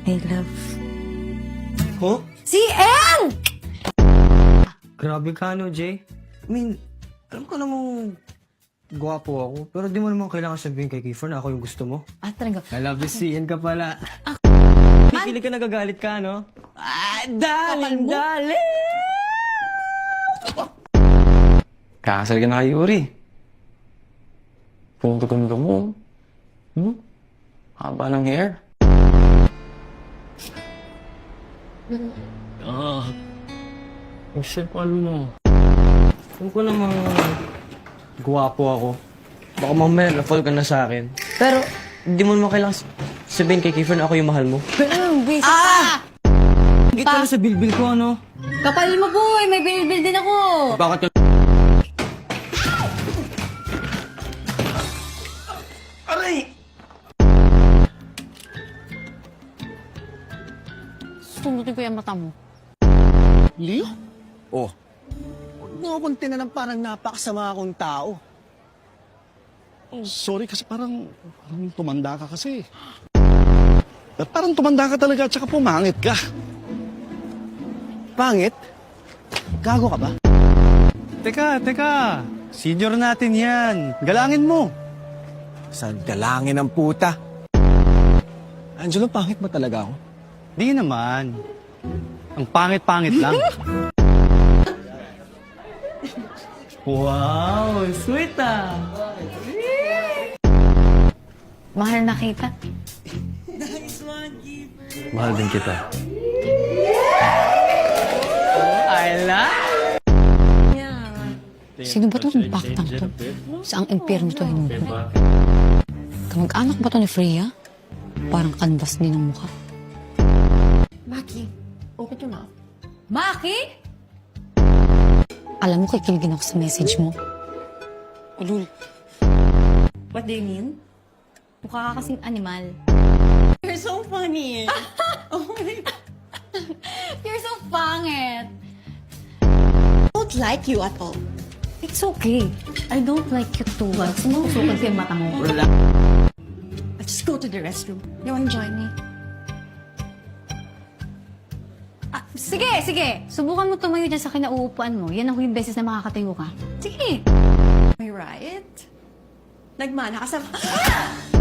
I love... Huh? Si Eng! Grabe ka, no, Jay? I mean, alam ko namang gwapo ako, pero di mo naman kailangan sabihin kay Kiefer na ako yung gusto mo. Ah, talaga. I love you, CN ka pala. Pipili ka, nagagalit ka, no? Ah, darling, darling! Kakasal ka na kay Yuri. Kung ganda mo. Haba ng hair. Ang simple mo. Alam ko namang gwapo ako. Baka mamaya na-fall ka na sa akin. Pero, di mo naman kailangan sabihin kay Kiefer na ako yung mahal mo. Basic ah! Higit ka na sa bilbil ko, ano? Kapal mo, boy! May bilbil din ako! Bakit ka... Aray! Sumutin ko yung mata mo. Leo? Oh, huwag mo akong tinanong parang napakasama akong tao. Oh, sorry kasi parang tumanda ka kasi. Parang tumanda ka talaga at saka pumangit ka. Pangit? Gago ka ba? Teka. Senior natin yan. Galangin mo. Saan galangin ang puta? Angelo, pangit ba talaga ako? Di naman. Ang pangit-pangit lang. Wow! Sweet ah! Mahal na kita. Mahal din kita. I love... Sino ba itong baktang to? Saang impyerno to hinubo? Kamag-anak ba to ni Freya? Parang kanvas din ang mukha. Maki, open your mouth. Maki? Alam mo, kikiligin ako sa message mo. Ulul. What do you mean? Mukha ka kasing animal. You're so funny. Oh my God. You're so pangit. I don't like you at all. It's okay. I don't like you too. Sumusukan ko yung mata mo. Let's just go to the restroom. You wanna join me? Ah, sige. Subukan mo tumayo dyan sa kinauupuan mo. Yan ang huling beses na makakatayo ka. Sige. Am I right? Nagmana ka sa... Ah!